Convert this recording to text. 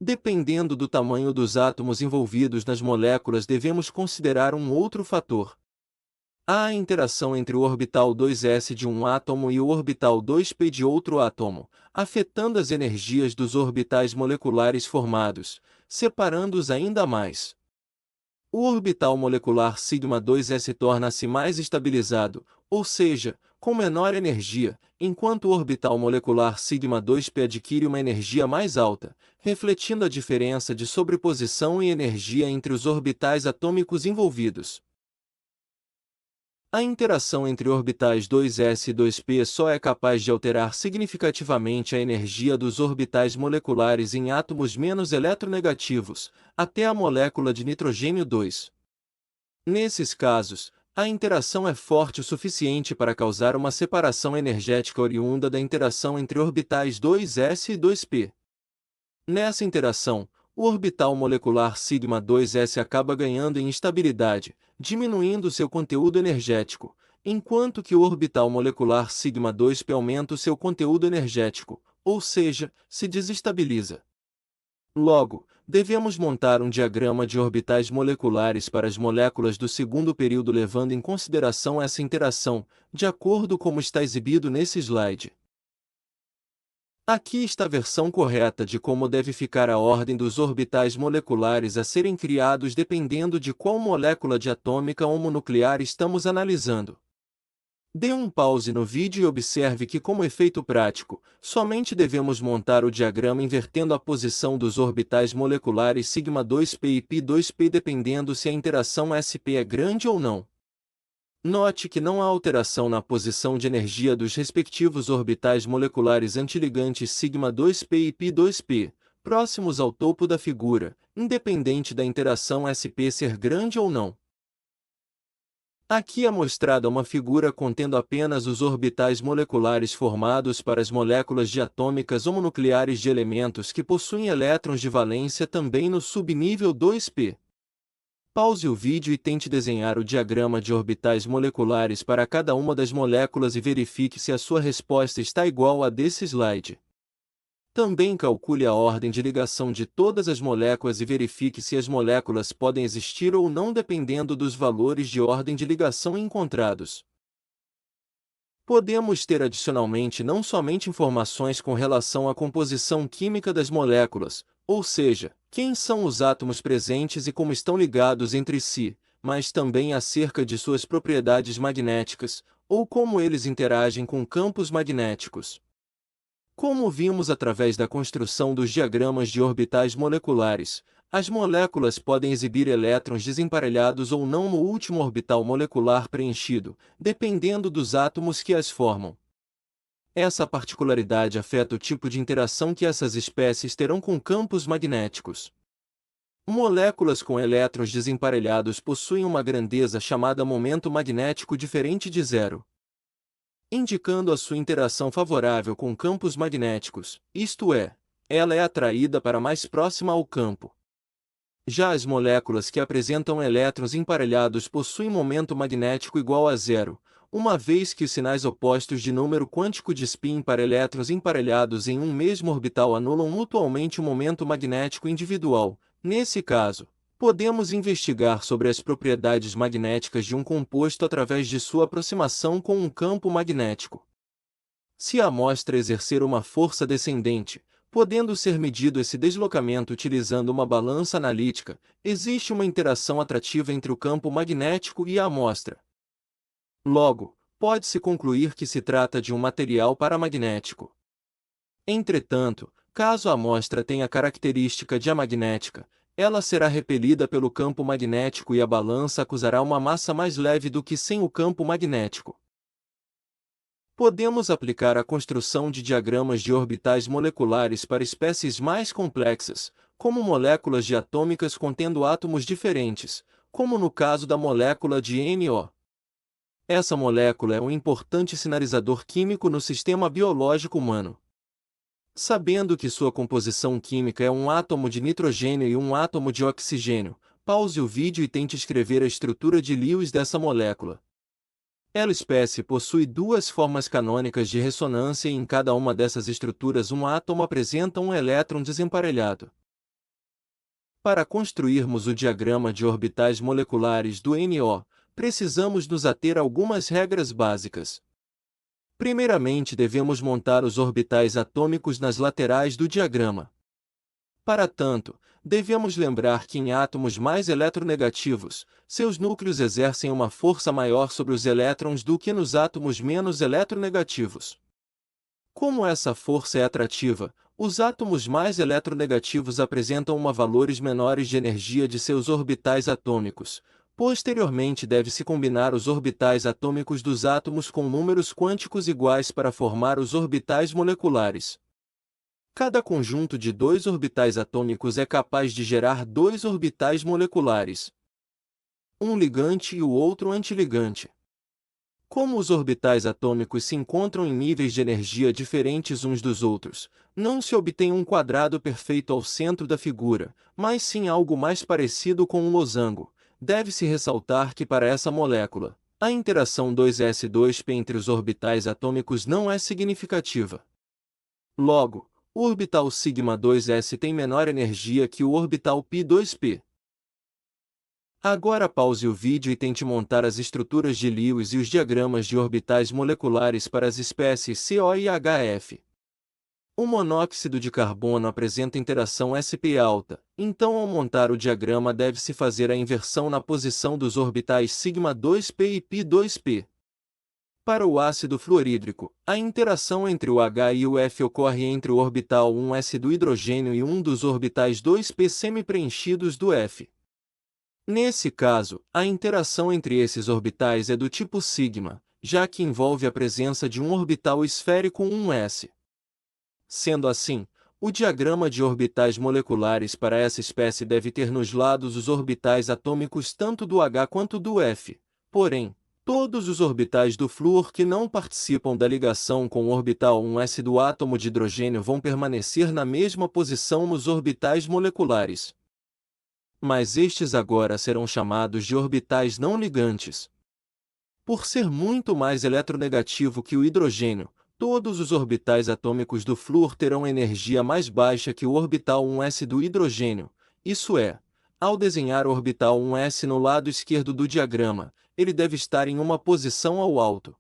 Dependendo do tamanho dos átomos envolvidos nas moléculas, devemos considerar um outro fator. Há a interação entre o orbital 2s de um átomo e o orbital 2p de outro átomo, afetando as energias dos orbitais moleculares formados, separando-os ainda mais. O orbital molecular σ2s torna-se mais estabilizado, ou seja, com menor energia, enquanto o orbital molecular σ2p adquire uma energia mais alta, refletindo a diferença de sobreposição e energia entre os orbitais atômicos envolvidos. A interação entre orbitais 2s e 2p só é capaz de alterar significativamente a energia dos orbitais moleculares em átomos menos eletronegativos, até a molécula de nitrogênio 2. Nesses casos, a interação é forte o suficiente para causar uma separação energética oriunda da interação entre orbitais 2s e 2p. Nessa interação, o orbital molecular σ2s acaba ganhando em estabilidade, diminuindo seu conteúdo energético, enquanto que o orbital molecular σ2p aumenta o seu conteúdo energético, ou seja, se desestabiliza. Logo, devemos montar um diagrama de orbitais moleculares para as moléculas do segundo período levando em consideração essa interação, de acordo com como está exibido nesse slide. Aqui está a versão correta de como deve ficar a ordem dos orbitais moleculares a serem criados dependendo de qual molécula diatômica homonuclear estamos analisando. Dê um pause no vídeo e observe que, como efeito prático, somente devemos montar o diagrama invertendo a posição dos orbitais moleculares σ2p e π2p dependendo se a interação sp é grande ou não. Note que não há alteração na posição de energia dos respectivos orbitais moleculares antiligantes σ2p e π2p, próximos ao topo da figura, independente da interação sp ser grande ou não. Aqui é mostrada uma figura contendo apenas os orbitais moleculares formados para as moléculas diatômicas homonucleares de elementos que possuem elétrons de valência também no subnível 2p. Pause o vídeo e tente desenhar o diagrama de orbitais moleculares para cada uma das moléculas e verifique se a sua resposta está igual à desse slide. Também calcule a ordem de ligação de todas as moléculas e verifique se as moléculas podem existir ou não dependendo dos valores de ordem de ligação encontrados. Podemos ter adicionalmente não somente informações com relação à composição química das moléculas, ou seja, quem são os átomos presentes e como estão ligados entre si, mas também acerca de suas propriedades magnéticas, ou como eles interagem com campos magnéticos. Como vimos através da construção dos diagramas de orbitais moleculares, as moléculas podem exibir elétrons desemparelhados ou não no último orbital molecular preenchido, dependendo dos átomos que as formam. Essa particularidade afeta o tipo de interação que essas espécies terão com campos magnéticos. Moléculas com elétrons desemparelhados possuem uma grandeza chamada momento magnético diferente de zero, indicando a sua interação favorável com campos magnéticos, isto é, ela é atraída para mais próxima ao campo. Já as moléculas que apresentam elétrons emparelhados possuem momento magnético igual a zero, uma vez que os sinais opostos de número quântico de spin para elétrons emparelhados em um mesmo orbital anulam mutuamente o momento magnético individual. Nesse caso, podemos investigar sobre as propriedades magnéticas de um composto através de sua aproximação com um campo magnético. Se a amostra exercer uma força descendente, podendo ser medido esse deslocamento utilizando uma balança analítica, existe uma interação atrativa entre o campo magnético e a amostra. Logo, pode-se concluir que se trata de um material paramagnético. Entretanto, caso a amostra tenha característica diamagnética, ela será repelida pelo campo magnético e a balança acusará uma massa mais leve do que sem o campo magnético. Podemos aplicar a construção de diagramas de orbitais moleculares para espécies mais complexas, como moléculas diatômicas contendo átomos diferentes, como no caso da molécula de NO. Essa molécula é um importante sinalizador químico no sistema biológico humano. Sabendo que sua composição química é um átomo de nitrogênio e um átomo de oxigênio, pause o vídeo e tente escrever a estrutura de Lewis dessa molécula. Ela espécie possui duas formas canônicas de ressonância e em cada uma dessas estruturas um átomo apresenta um elétron desemparelhado. Para construirmos o diagrama de orbitais moleculares do NO, precisamos nos ater a algumas regras básicas. Primeiramente, devemos montar os orbitais atômicos nas laterais do diagrama. Para tanto, devemos lembrar que em átomos mais eletronegativos, seus núcleos exercem uma força maior sobre os elétrons do que nos átomos menos eletronegativos. Como essa força é atrativa, os átomos mais eletronegativos apresentam valores menores de energia de seus orbitais atômicos. Posteriormente, deve-se combinar os orbitais atômicos dos átomos com números quânticos iguais para formar os orbitais moleculares. Cada conjunto de dois orbitais atômicos é capaz de gerar dois orbitais moleculares, um ligante e o outro antiligante. Como os orbitais atômicos se encontram em níveis de energia diferentes uns dos outros, não se obtém um quadrado perfeito ao centro da figura, mas sim algo mais parecido com um losango. Deve-se ressaltar que para essa molécula, a interação 2s2p entre os orbitais atômicos não é significativa. Logo, o orbital σ2s tem menor energia que o orbital π2p. Agora pause o vídeo e tente montar as estruturas de Lewis e os diagramas de orbitais moleculares para as espécies CO e HF. O monóxido de carbono apresenta interação sp alta, então ao montar o diagrama deve-se fazer a inversão na posição dos orbitais σ2p e π2p. Para o ácido fluorídrico, a interação entre o H e o F ocorre entre o orbital 1s do hidrogênio e um dos orbitais 2p semi-preenchidos do F. Nesse caso, a interação entre esses orbitais é do tipo sigma, já que envolve a presença de um orbital esférico 1s. Sendo assim, o diagrama de orbitais moleculares para essa espécie deve ter nos lados os orbitais atômicos tanto do H quanto do F. Porém, todos os orbitais do flúor que não participam da ligação com o orbital 1s do átomo de hidrogênio vão permanecer na mesma posição nos orbitais moleculares. Mas estes agora serão chamados de orbitais não ligantes. Por ser muito mais eletronegativo que o hidrogênio, todos os orbitais atômicos do flúor terão energia mais baixa que o orbital 1s do hidrogênio, isso é, ao desenhar o orbital 1s no lado esquerdo do diagrama, ele deve estar em uma posição ao alto.